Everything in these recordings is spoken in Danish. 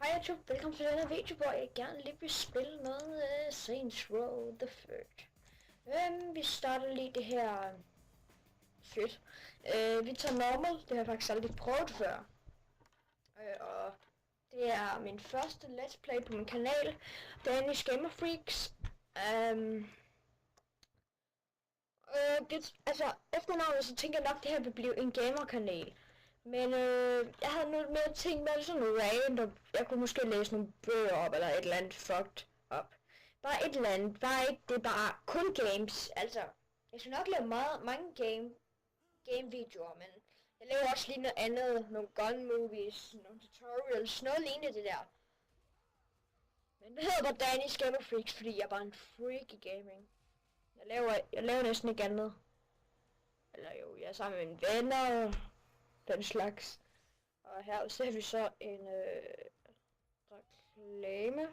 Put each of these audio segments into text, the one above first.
Hej YouTube, velkommen til denne video, hvor jeg gerne lige vil spille med Saints Row the Third. Vi starter lige det her fedt. Vi tager normal, det har jeg faktisk aldrig prøvet før. Og det er min første let's play på min kanal, Danish Gamer Freaks. Altså, efter navnet så tænker jeg nok, det her vil blive en gamer-kanal. Men jeg havde noget mere ting med sådan noget random. Jeg kunne måske læse nogle bøger op, eller et eller andet fucked up. Bare et eller andet. Bare ikke, det er bare kun games. Altså, jeg skal nok lave mange game videoer, men jeg laver også lige noget andet. Nogle gun movies, nogle tutorials, noget lignende det der. Men det hedder bare Danish Gamer Freaks, fordi jeg er bare en freak i gaming. Jeg laver næsten ikke andet. Eller jo, jeg er sammen med mine venner. Den slags. Og her ser vi så en reklame.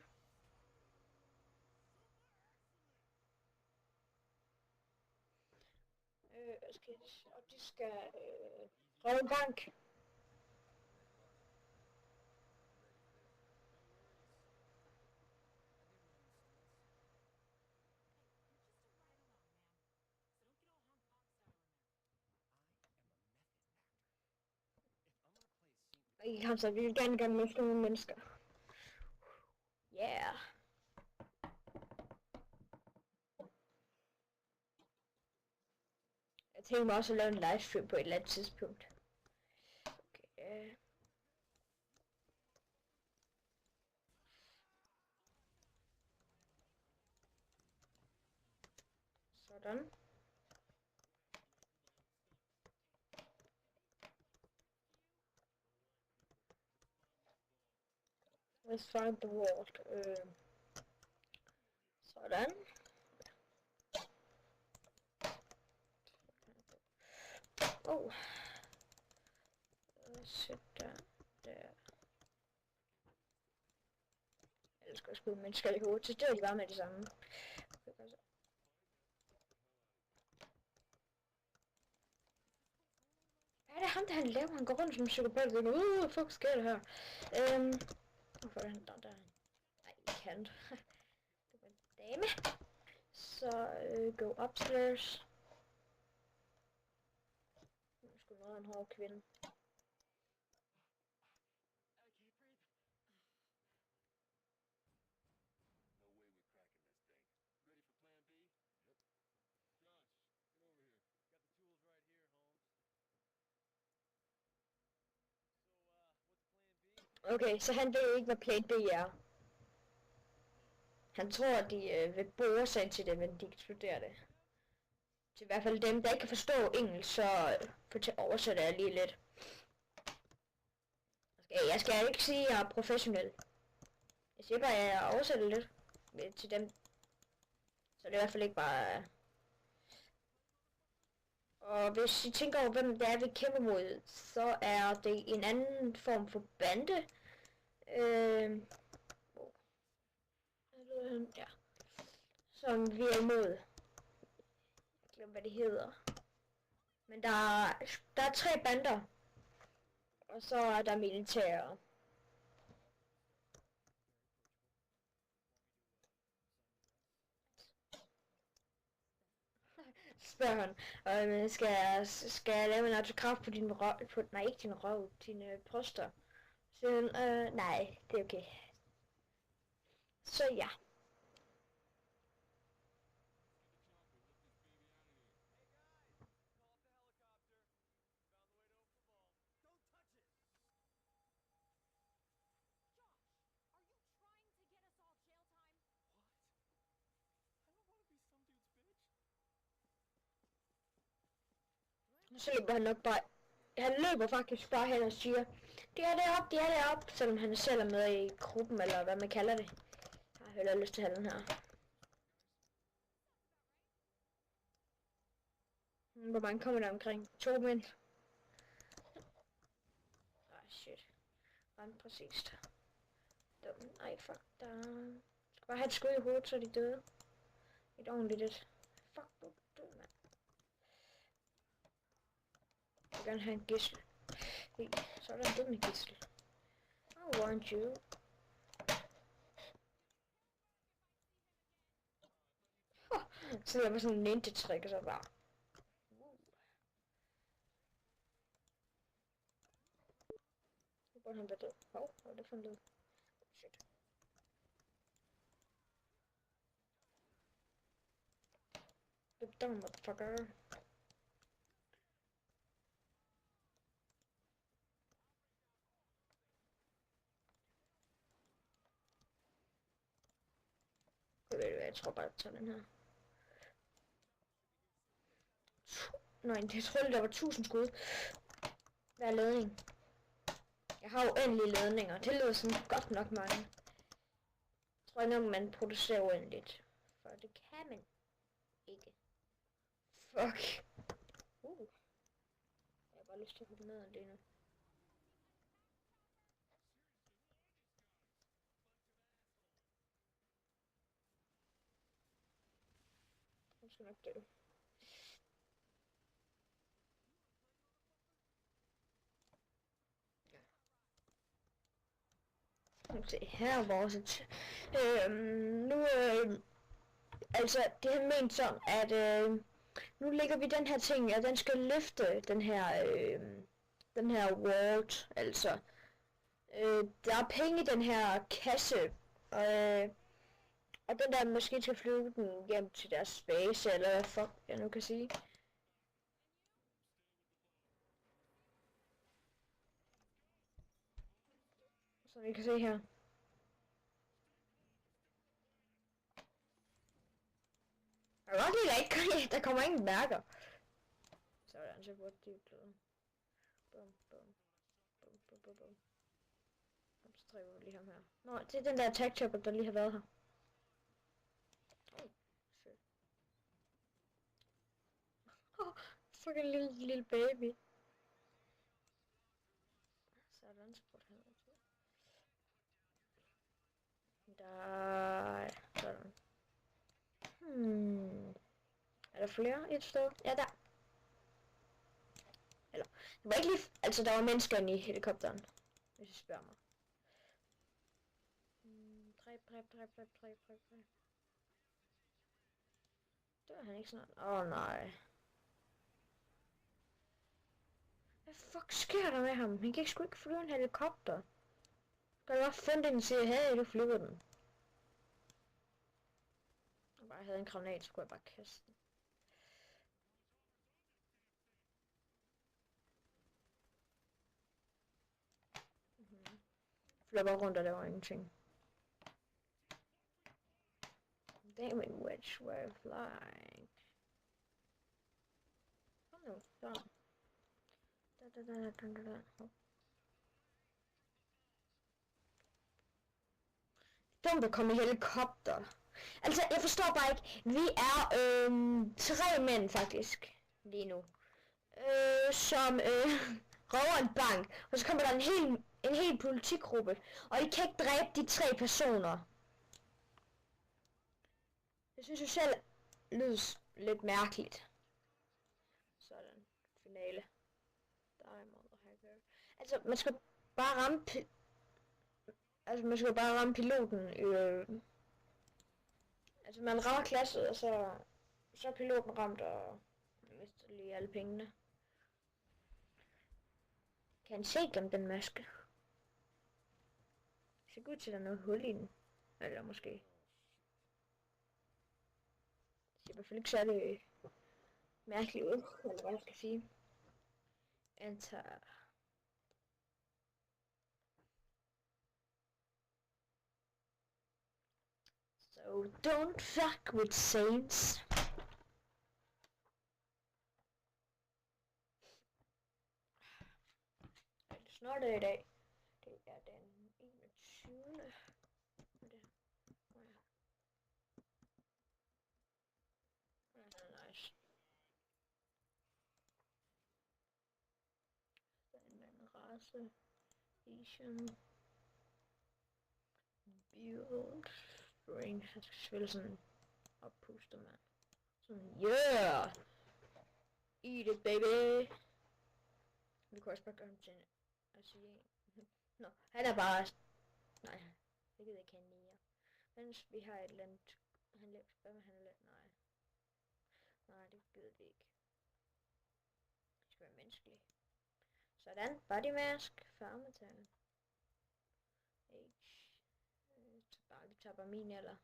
Og de skal røve en bank. Og I kan så vi vil gerne med nogle mennesker. Yeah. Jeg tænker mig også at lave en livestream på et eller andet tidspunkt. Okay. Sådan. Let's find the vault. Sådan. Oh. Sæt der. Jeg elsker at skyde mennesker i hovedet, så det er de bare med det samme. Okay, hvad er det ham, der han laver? Han går rundt som en psykopat. Fuck, sker det her? Hvorfor er han der? Nej, jeg kan. Det var en dame. Så go upstairs. Nu er sgu noget en hård kvinde. Ready for plan B? Yep. Josh, get over here. Got the tools right here, Holmes. So, what's plan B? Okay, så han ved ikke, hvad plan B er. Han tror, at de vil bore sig til det, men de eksploderer det. Til i hvert fald dem, der ikke kan forstå engelsk, så oversætter jeg lige lidt. Jeg skal ikke sige, at jeg er professionel. Jeg siger bare, at jeg oversætter lidt til dem. Så det er i hvert fald ikke bare... Og hvis I tænker over, hvem det er, vi kæmper mod, så er det en anden form for bande. Ja. Som vi er imod. Jeg glemmer, hvad det hedder. Men der er 3 bander. Og så er der militære. Spørger han. Skal jeg lave en autograf på din røv? Nej, ikke din røv. Dine bryster. Så nej, det er okay. Så ja. Så løber han nok bare... Han løber faktisk bare hen og siger, det er deroppe, selvom han selv er med i gruppen, eller hvad man kalder det. Jeg har heller lyst til at have den her. Hvor mange kommer der omkring? 2 mænd. Shit. Rent præcist. Dum. Ej, fuck der. Skal bare have et skud i hovedet, så er de døde. Et ordentligt et. Fuck, du død, mand. Jeg vil gerne have en gissel. Hey, så er der en død med gissel. I want you. Så jeg var sådan en ninja-trick, og så bare... Nu burde han være død. Hov, hvad var det for en lyd? Shit. The dumb motherfucker. Jeg tror bare, jeg tager den her. Nej, jeg troede, der var 1000 skud. Hver ledning. Jeg har uendelige ledninger. Det lyder sådan godt nok mange. Jeg tror ikke, man producerer uendeligt. For det kan man ikke. Fuck. Jeg har bare lyst til at hoppe ned af det nu. Jeg skal nok dø. Se, her er vores... altså, det har ment sådan, at nu lægger vi den her ting, og den skal løfte den her world, altså. Der er penge i den her kasse, og den der måske skal flyve den hjem til deres base, eller hvad fuck jeg nu kan sige. Som I kan se her. Jeg kan godt lide, at ikke, der kommer ingen mærker. Sådan, så burde de blive. Bum, bum. Bum, bum, bum, bum. Så trækker vi lige ham her. Nå, det er den der attack chopper, der lige har været her. Oh, shit. Oh, fucking lille baby. Sådan, så burde han også. Der. Sådan. Er der flere et sted? Ja, der. Eller, det var ikke lige... Altså, der var mennesker inde i helikopteren. Hvis I spørger mig. Dræb. Dør han ikke snart? Nej. Hvad fuck sker der med ham? Han kan sgu ikke flyve en helikopter. Skal jeg bare finde den og sige, hey, du flyver den. Jeg bare havde en granat, så kunne jeg bare kaste den. Flyver bare rundt, og der var ingenting. Damn it, which way flying? Oh no, der. Dumt at komme i helikopter. Altså, jeg forstår bare ikke. Vi er 3 mænd faktisk lige nu. Som røver en bank. Og så kommer der en hel politigruppe. Og I kan ikke dræbe de 3 personer. Jeg synes jo selv lyder lidt mærkeligt. Sådan. Finale. Altså, man skal bare ramme piloten. Altså, man rammer klasset, og så er piloten ramt, og mister lige alle pengene. Kan han se gennem den maske? Det ser ud til, at der er noget hul i den. Eller måske. Det ser i hvert fald ikke særlig mærkeligt ud, eller hvad jeg skal sige. Enter. So don't fuck with saints. Det er snart i dag. Det er den 21. Nice. Den race. Asian. Build. Brain. Han skal spille sådan oppuster, mand. Sådan, yeah! Eat it, baby! Vi kan også bare gøre ham til Nå, han er bare... Nej, det gider ikke han mere. Mens vi har et eller andet... Hvad med han er lidt... Nej. gider det ikke. Det skal være menneskelig. Sådan, body mask, farmetal. Vi tager bare min eller.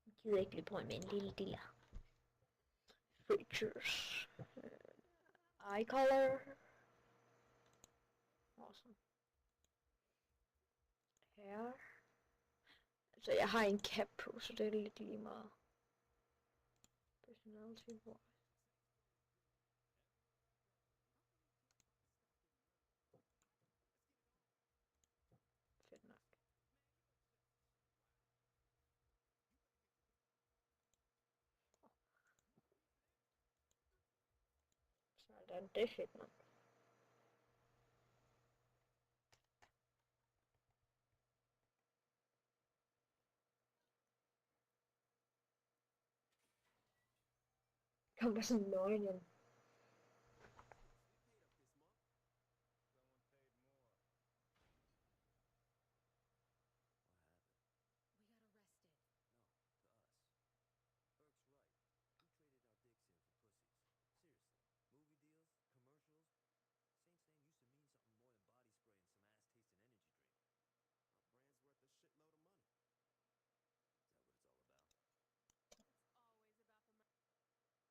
Jeg gider ikke blive brugt med en lille diller. Features. Eye color. Awesome. Her. Altså jeg har en cap på, så det er lidt lige meget. Personality wise. Fedt nok. Sådan, det er fedt nok. Kommer sådan nøgen ind.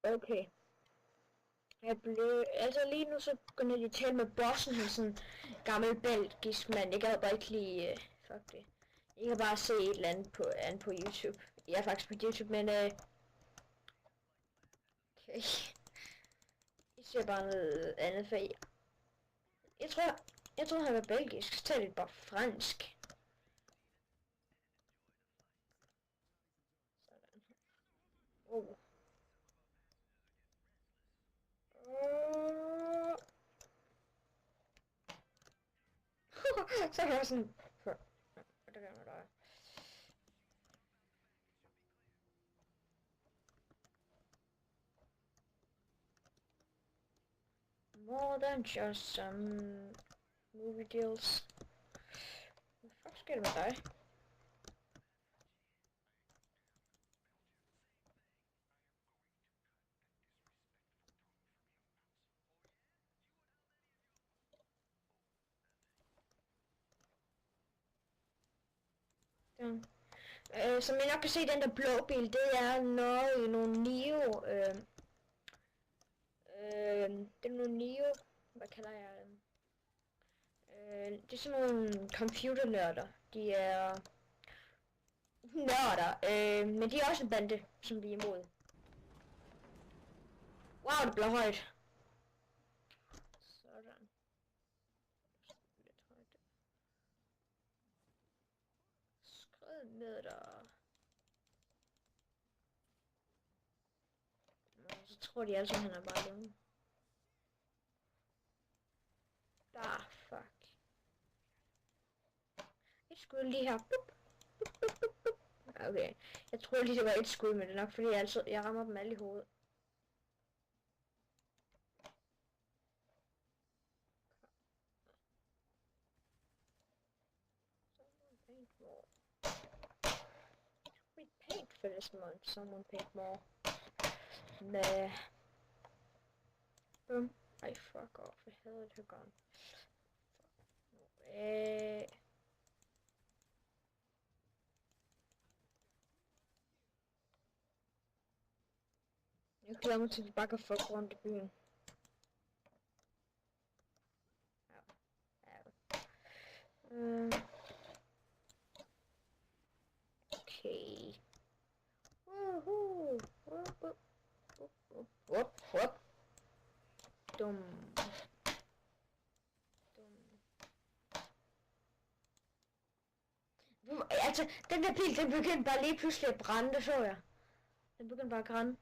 Okay. Altså lige nu så begynder de at tale med bossen, han er sådan gammel belgisk mand. Jeg gad bare ikke lige, fuck det. Jeg kan bare se et eller andet på YouTube. Jeg er faktisk på YouTube, men okay. Jeg ser bare noget andet, for jeg tror han var belgisk, så taler de bare fransk. Sådan. Oh. Så er jeg sådan... Hvad der gør med dig? More than just some movie deals. Hvad fuck sker der med dig? Som I nok kan se, den der blå bil, det er nogle Neo, det er nogle Neo, hvad kalder jeg dem? Det er sådan nogle computernørder, de er nørder, men de er også en bande, som vi er imod. Wow, det bliver højt. Sådan. Lidt højt. Skred med der. Så tror de altså, han er bare dumme. Der, fuck. Et skud lige her. Okay, jeg tror lige det var et skud, men det er nok fordi jeg rammer dem alle i hovedet. We paid for this month. Someone paid more. Nah. Boom. I fuck off. I held her gun. No way. Jeg glæder mig til, at vi bare kan fuck rundt i byen. Okay. Woohoo! Whoop. Dum. Altså, den der bil, den begyndte bare lige pludselig at brænde, det så jeg. Den begyndte bare at brænde.